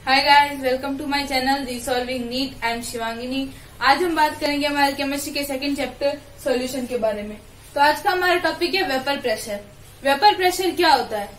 Hi guys, welcome to my channel resolving NEET. I am Shivangini. आज हम बात करेंगे हमारे केमिस्ट्री के सेकंड चैप्टर सॉल्यूशन के बारे में। तो आज का हमारा टॉपिक है वेपर प्रेशर। वेपर प्रेशर क्या होता है?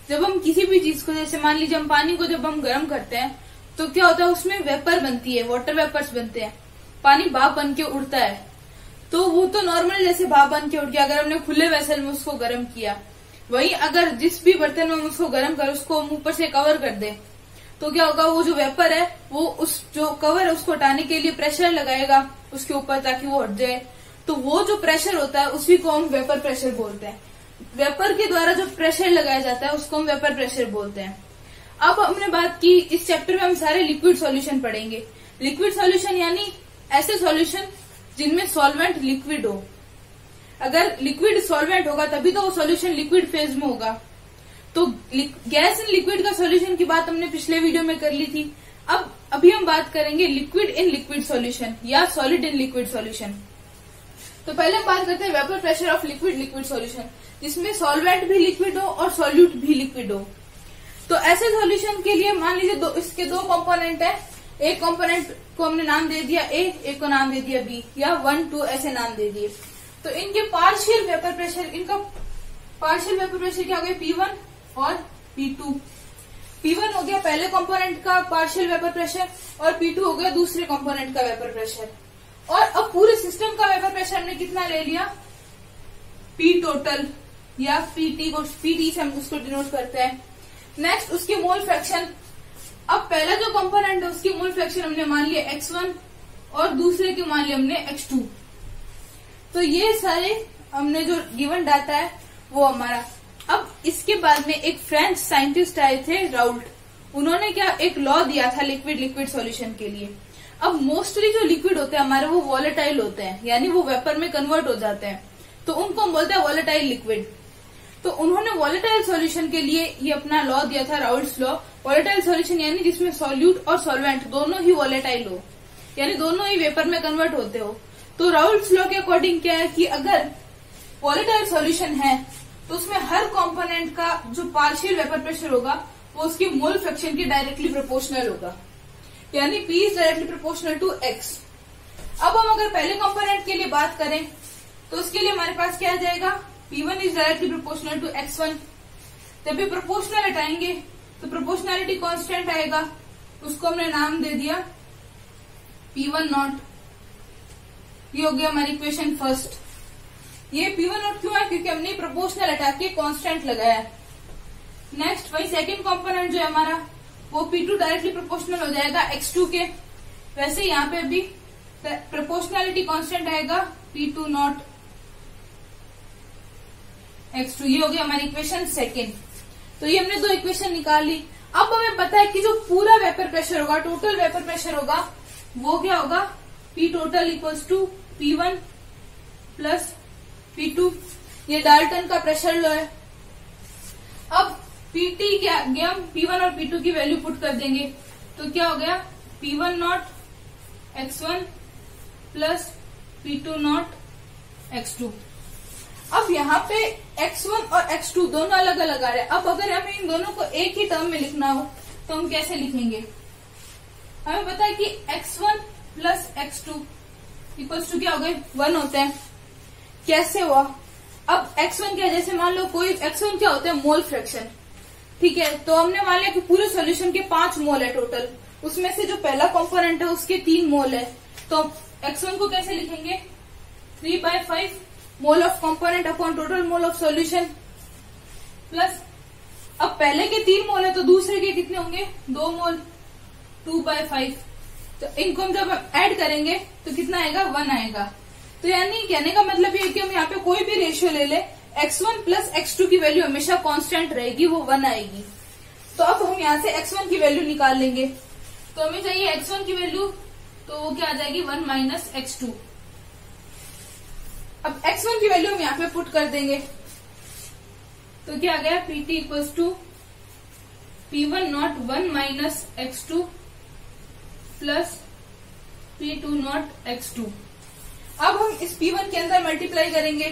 जब हम किसी भी चीज को, जैसे मान लीजिए हम पानी को जब हम गर्म करते हैं तो क्या होता है, उसमें वेपर बनती है, वाटर वेपर्स बनते हैं, पानी भाप बन के उड़ता है। तो वो तो नॉर्मल जैसे भाप बन के उड़ गया अगर हमने खुले वेसल में उसको गर्म किया। वही अगर जिस भी बर्तन में हम उसको गर्म कर उसको हम ऊपर से कवर कर दे तो क्या होगा, वो जो वेपर है वो उस जो कवर है उसको हटाने के लिए प्रेशर लगाएगा उसके ऊपर ताकि वो हट जाए। तो वो जो प्रेशर होता है उसी को हम वेपर प्रेशर बोलते हैं। वेपर के द्वारा जो प्रेशर लगाया जाता है उसको हम वेपर प्रेशर बोलते हैं। अब हमने बात की, इस चैप्टर में हम सारे लिक्विड सॉल्यूशन पढ़ेंगे। लिक्विड सॉल्यूशन यानी ऐसे सॉल्यूशन जिनमें सॉल्वेंट लिक्विड हो। अगर लिक्विड सॉल्वेंट होगा तभी तो वो सॉल्यूशन लिक्विड फेज में होगा। तो गैस इन लिक्विड का सॉल्यूशन की बात हमने पिछले वीडियो में कर ली थी। अभी हम बात करेंगे लिक्विड इन लिक्विड सॉल्यूशन या सॉलिड इन लिक्विड सॉल्यूशन। तो पहले हम बात करते हैं vapour pressure of liquid liquid solution, जिसमें सॉल्वेंट भी लिक्विड हो और सॉल्यूट भी लिक्विड हो। तो ऐसे सॉल्यूशन के लिए मान लीजिए इसके दो कंपोनेंट है। एक कंपोनेंट को हमने नाम दे दिया ए, एक को नाम दे दिया बी, या 1, 2 ऐसे नाम दे दिए। तो इनके पार्शियल वेपर प्रेशर, इनका पार्शियल वेपर प्रेशर क्या हो गया, P1 और P2। P1 हो गया पहले कंपोनेंट का पार्शियल वेपर प्रेशर और P2 हो गया दूसरे कंपोनेंट का वेपर प्रेशर। और अब पूरे सिस्टम का वेपर प्रेशर हमने कितना ले लिया, P टोटल या PT से हम उसको डिनोट करते हैं। नेक्स्ट उसके मोल फ्रैक्शन। अब पहला जो कंपोनेंट है उसकी मोल फ्रैक्शन हमने मान लिया X1 और दूसरे के मान लिया हमने X2। तो ये सारे हमने जो गिवन डाटा है वो हमारा। अब इसके बाद में एक फ्रेंच साइंटिस्ट आए थे, राउल्ट। उन्होंने क्या एक लॉ दिया था लिक्विड लिक्विड सॉल्यूशन के लिए। अब मोस्टली जो लिक्विड होते हैं हमारे वो वॉलेटाइल होते हैं, यानी वो वेपर में कन्वर्ट हो जाते हैं, तो उनको हम बोलते हैं वॉलेटाइल लिक्विड। तो उन्होंने वॉलेटाइल सॉल्यूशन के लिए ये अपना लॉ दिया था, राउल्ट्स लॉ। वॉलेटाइल सॉल्यूशन यानी जिसमें सॉल्यूट और सॉल्वेंट दोनों ही वॉलेटाइल हो, यानी दोनों ही वेपर में कन्वर्ट होते हो। तो राउल्ट्स लॉ के अकॉर्डिंग क्या है कि अगर वॉलेटाइल सॉल्यूशन है तो उसमें हर कंपोनेंट का जो पार्शियल वेपर प्रेशर होगा वो उसके मोल फ्रैक्शन के डायरेक्टली प्रोपोर्शनल होगा, यानी P is directly proportional to X। अब हम अगर पहले कंपोनेंट के लिए बात करें तो उसके लिए हमारे पास क्या आ जाएगा, P1 is directly proportional to X1। जब भी प्रोपोर्शनल हटाएंगे तो प्रोपोर्शनैलिटी कांस्टेंट आएगा, उसको हमने नाम दे दिया P1 नॉट। ये हो गया हमारी इक्वेशन फर्स्ट। ये P1 नॉट क्यों है, क्योंकि हमने प्रोपोर्शनल हटा के कांस्टेंट लगाया। नेक्स्ट वही सेकंड कंपोनेंट जो है हमारा वो P2 डायरेक्टली प्रोपोर्शनल हो जाएगा X2 के। वैसे यहाँ पे भी प्रोपोर्शनैलिटी कांस्टेंट आएगा P2 नॉट X2। ये हो गया हमारी इक्वेशन सेकंड। तो ये हमने दो इक्वेशन निकाल ली। अब हमें पता है कि जो पूरा वेपर प्रेशर होगा, टोटल वेपर प्रेशर होगा, वो क्या होगा, P total equals to P1 plus P2। ये डाल्टन का प्रेशर लॉ है। अब PT क्या गया, हम P1 और P2 की वैल्यू पुट कर देंगे तो क्या हो गया, P1 not X1 plus P2 naught X2। अब यहाँ पे X1 और X2 दोनों अलग अलग आ रहे हैं। अब अगर हमें इन दोनों को एक ही टर्म में लिखना हो तो हम कैसे लिखेंगे, हमें पता है कि X1 plus X2 equals to क्या हो गए, 1 होते हैं। कैसे हुआ, अब X1 क्या, जैसे मान लो कोई X1 क्या होता है, मोल फ्रैक्शन। ठीक है, तो हमने मान लिया कि पूरे सॉल्यूशन के 5 मोल है टोटल, उसमें से जो पहला कंपोनेंट है उसके 3 मोल है। तो X1 को कैसे लिखेंगे, 3/5 mole of component upon total mole of solution plus, अब पहले के 3 मोल है तो दूसरे के कितने होंगे, 2 मोल, 2/5। तो इनको हम जब ऐड करेंगे तो कितना आएगा, 1 आएगा। तो यानी कहने का मतलब ये है कि हम यहाँ पे कोई भी रेशियो ले ले, X1 प्लस X2 की वैल्यू हमेशा कांस्टेंट रहेगी, वो 1 आएगी। तो अब हम यहाँ से X1 की वैल्यू निकाल लेंगे। तो हमें चाहिए X1 की वैल्यू, तो वो क्या आ जाएगी, 1 माइनस X2। अब X1 की वैल्यू हम यहाँ पे पुट कर देंगे तो क्या आ गया, PT equals to P1 naught 1 minus X2 plus P2 naught X2। अब हम इस P1 के अंदर मल्टीप्लाई करेंगे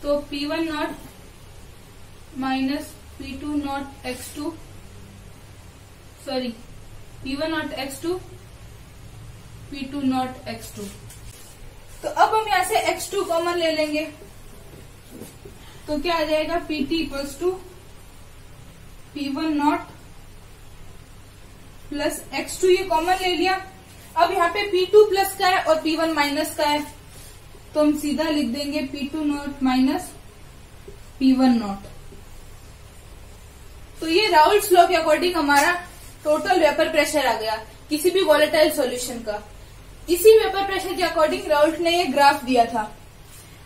तो P1 not minus P2 naught x2 sorry P1 not x2 P2 naught x2। तो अब हम यहाँ से x2 कॉमन ले लेंगे, तो क्या आ जाएगा PT equals to P1 naught plus x2, ये कॉमन ले लिया। अब यहाँ पे P2 प्लस का है और P1 माइनस का है, तो हम सीधा लिख देंगे P2 not minus P1 not. तो ये राउल्ट्स लॉ के अकॉर्डिंग हमारा टोटल वेपर प्रेशर आ गया किसी भी वॉलेटाइल सॉल्यूशन का। इसी वेपर प्रेशर के अकॉर्डिंग राउल्ट ने ये ग्राफ दिया था।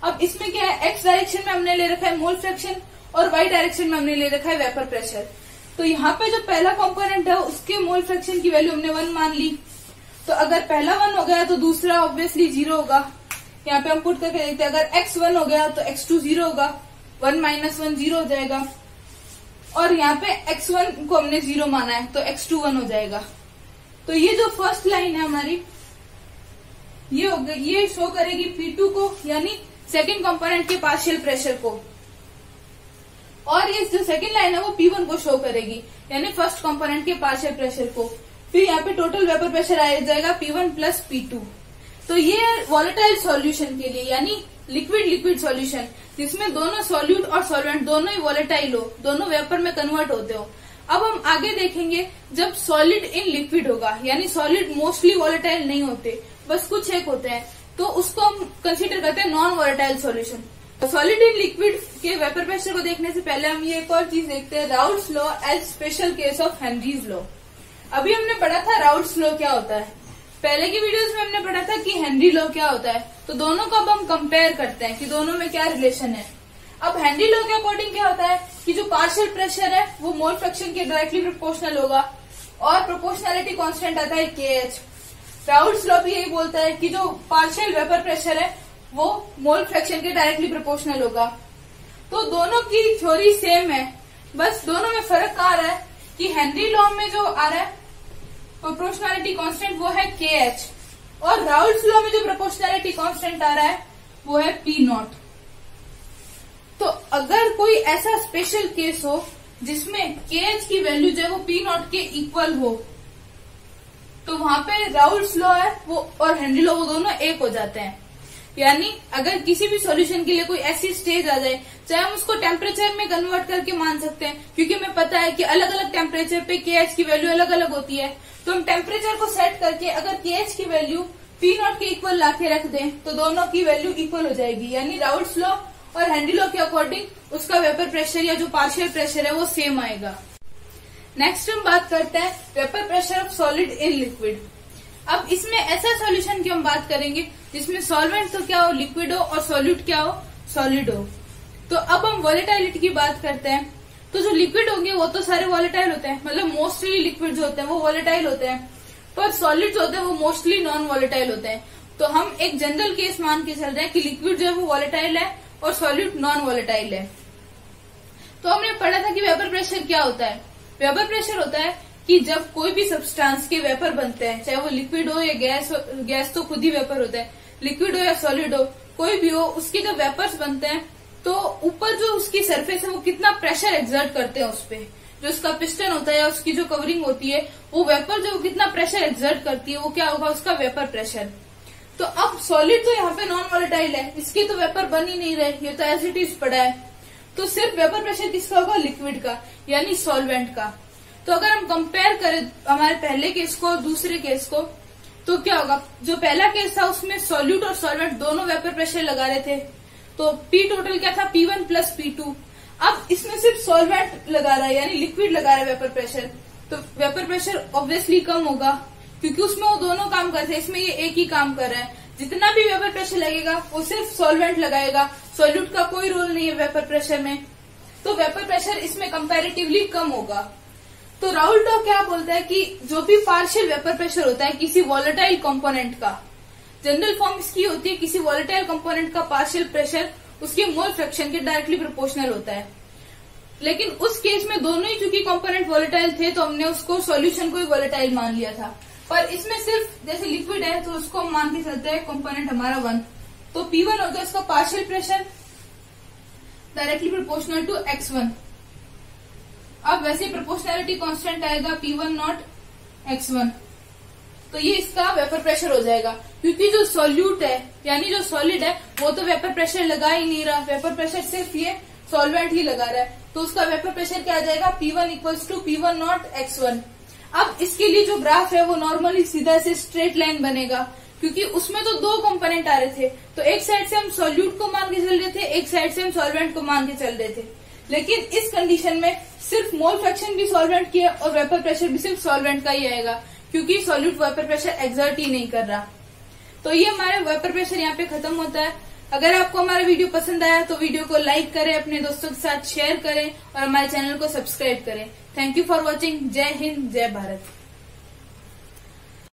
अब इसमें क्या है, एक्स डायरेक्शन में हमने ले रखा है मोल फ्रैक्शन और वाई डायरेक्शन में हमने ले रखा है वेपर प्रेशर। तो यहाँ पे जो पहला कंपोनेंट है उसके मोल फ्रैक्शन की वैल्यू हमने 1 मान ली, तो अगर पहला 1 हो गया तो दूसरा ऑब्वियसली 0 होगा। यहाँ पे हम पुट करके देखते हैं, अगर x 1 हो गया तो x2 0 होगा, 1 माइनस 1 0 हो जाएगा, और यहाँ पे x1 को हमने 0 माना है तो x2 1 हो जाएगा। तो ये जो फर्स्ट लाइन है हमारी ये हो गई, ये शो करेगी P2 को यानी सेकंड कंपोनेंट के पार्शियल प्रेशर को, और ये जो सेकंड लाइन है वो P1 को शो करेगी यानी फर्स्ट कंपोनेंट के पार्शियल प्रेशर को। फिर यहाँ पे टोटल वेपर प्रेशर आ जाएगा P1 प्लस P2। तो ये वॉलेटाइल सॉल्यूशन के लिए यानी लिक्विड लिक्विड सॉल्यूशन जिसमें दोनों सॉल्यूट और सॉल्वेंट दोनों ही वॉलेटाइल हो, दोनों वेपर में कन्वर्ट होते हो। अब हम आगे देखेंगे जब सॉलिड इन लिक्विड होगा यानी सॉलिड मोस्टली वॉलेटाइल नहीं होते, बस कुछ एक होते हैं, तो उसको हम कंसीडर करते हैं non volatile solution. Solid in liquid के वेपर प्रेशर को देखने से पहले हम ये एक और चीज देखते हैं, Raoult's law as special case of Henry's law. अभी हमने पढ़ा था राउल्ट्स लॉ क्या होता है, पहले की वीडियोस में हमने पढ़ा था कि हेनरी लॉ क्या होता है। तो दोनों को अब हम कंपेयर करते हैं कि दोनों में क्या रिलेशन है। अब हेनरी लॉ के अकॉर्डिंग क्या होता है कि जो पार्शियल प्रेशर है वो मोल फ्रैक्शन के डायरेक्टली प्रोपोर्शनल होगा और प्रोपोर्शनैलिटी कांस्टेंट आता है KH। राउल्ट्स लॉ भी यही बोलता है कि जो पार्शियल वेपर प्रेशर है वो मोल फ्रैक्शन के डायरेक्टली प्रोपोर्शनल होगा। तो दोनों की थ्योरी सेम है, बस दोनों में फर्क आ रहा है कि हेनरी लॉ में जो आ रहा है प्रोपोर्शनैलिटी कांस्टेंट वो है KH और राउल्ट्स लॉ में जो प्रोपोर्शनैलिटी कांस्टेंट आ रहा है वो है P0। तो अगर कोई ऐसा स्पेशल केस हो जिसमें KH की वैल्यू जो है वो P0 के इक्वल हो तो वहां पे राउल्ट्स लॉ है वो और हेनरी लॉ वो दोनों एक हो जाते हैं। यानी अगर किसी भी सॉल्यूशन के लिए कोई ऐसी स्टेज आ जाए, चाहे हम उसको टेम्परेचर में कन्वर्ट करके मान सकते हैं क्योंकि हमें पता है कि अलग अलग टेम्परेचर पे KH की वैल्यू अलग अलग होती है, तो हम टेम्परेचर को सेट करके अगर KH की वैल्यू P0 के इक्वल लाके रख दें तो दोनों की वैल्यू इक्वल हो जाएगी। यानी राउल्ट्स लॉ और हेनरी लॉ के अकॉर्डिंग उसका वेपर प्रेशर या जो पार्शियल प्रेशर है वो सेम आएगा। नेक्स्ट हम बात करते हैं vapour pressure of solid in liquid. अब इसमें ऐसा सॉल्यूशन की हम बात करेंगे जिसमें सॉल्वेंट तो क्या हो लिक्विड हो और सॉल्यूट क्या हो सॉलिड हो। तो अब हम वॉलेटाइलिटी की बात करते हैं। तो जो लिक्विड होंगे वो तो सारे वॉलेटाइल होते हैं, मतलब मोस्टली लिक्विड जो होते हैं वो वॉलेटाइल होते हैं, पर सॉलिड जो होते हैं वो मोस्टली नॉन वॉलेटाइल होते हैं। तो हम एक जनरल केस मान के चल रहे हैं कि लिक्विड जो है वो वॉलेटाइल है और सॉलिड नॉन वॉलेटाइल है। तो हमने पढ़ा था कि वेपर प्रेशर क्या होता है। वेपर प्रेशर होता है कि जब कोई भी सब्सटेंस के वेपर बनते हैं, चाहे वो लिक्विड हो या गैस तो खुद ही वेपर होता है, लिक्विड हो या सॉलिड हो कोई भी हो, उसके जब वेपर्स बनते हैं तो ऊपर जो उसकी सरफेस है वो कितना प्रेशर एक्सर्ट करते हैं उस पर, जो उसका पिस्टन होता है या उसकी जो कवरिंग होती है वो वेपर जो कितना प्रेशर एक्सर्ट करती है वो क्या होगा उसका वेपर प्रेशर। तो अब सॉलिड तो यहाँ पे नॉन वॉलेटाइल है, इसके तो वेपर बन ही नहीं रहे, ये तो एज इट इज पड़ा है, तो सिर्फ वेपर प्रेशर किसका होगा लिक्विड का यानी सॉल्वेंट का। तो अगर हम कंपेयर करें हमारे पहले केस को और दूसरे केस को तो क्या होगा, जो पहला केस था उसमें सॉल्यूट और सॉल्वेंट दोनों वेपर प्रेशर लगा रहे थे, तो P टोटल क्या था P1 प्लस P2। अब इसमें सिर्फ सॉल्वेंट लगा रहा है यानी लिक्विड लगा रहा है वेपर प्रेशर, तो वेपर प्रेशर ऑब्वियसली कम होगा क्योंकि उसमें वो दोनों काम करते हैं, इसमें ये एक ही काम कर रहा है। जितना भी वेपर प्रेशर लगेगा वो सिर्फ सॉल्वेंट लगाएगा, सॉल्यूट का कोई रोल नहीं है वेपर प्रेशर में, तो वेपर प्रेशर इसमें कंपैरेटिवली कम होगा। तो राउल्ट लॉ क्या बोलता है कि जो भी पार्शियल वेपर प्रेशर होता है किसी वॉलेटाइल कंपोनेंट का, जनरल फॉर्म इसकी होती है किसी वॉलेटाइल कंपोनेंट का पार्शियल प्रेशर उसके मोल फ्रैक्शन के डायरेक्टली प्रोपोर्शनल होता है। लेकिन उस केस में दोनों ही चूंकि कंपोनेंट वॉलेटाइल थे तो हमने उसको सॉल्यूशन को ही वॉलेटाइल मान लिया था, पर इसमें सिर्फ जैसे लिक्विड है तो उसको हम मान के चलते हैं कंपोनेंट हमारा 1, तो P1 होता है उसका partial pressure directly proportional to X1। अब वैसे प्रोपोर्शनैलिटी कांस्टेंट आएगा P1 नॉट x1, तो ये इसका वेपर प्रेशर हो जाएगा। क्योंकि जो सॉल्यूट है यानी जो सॉलिड है वो तो वेपर प्रेशर लगा ही नहीं रहा, वेपर प्रेशर सिर्फ ये सॉल्वेंट ही लगा रहा है, तो उसका वेपर प्रेशर क्या आ जाएगा P1 equals to P1 not x1। अब इसके लिए जो ग्राफ है वो नॉर्मली सीधा से स्ट्रेट लाइन बनेगा, क्योंकि उसमें तो दो कंपोनेंट आ रहे थे, तो एक साइड से हम सॉल्यूट को मान के चल रहे थे, एक साइड से हम सॉल्वेंट को मान के चल रहे थे। लेकिन इस कंडीशन में सिर्फ मोल फ्रैक्शन भी सॉल्वेंट की है और वेपर प्रेशर भी सिर्फ सॉल्वेंट का ही आएगा, क्योंकि सॉल्यूट वेपर प्रेशर एक्सर्ट ही नहीं कर रहा। तो ये हमारा वेपर प्रेशर यहाँ पे खत्म होता है। अगर आपको हमारा वीडियो पसंद आया तो वीडियो को लाइक करें, अपने दोस्तों के साथ शेयर करें और हमारे चैनल को सब्सक्राइब करें। Thank you for watching. जय हिंद, जय भारत।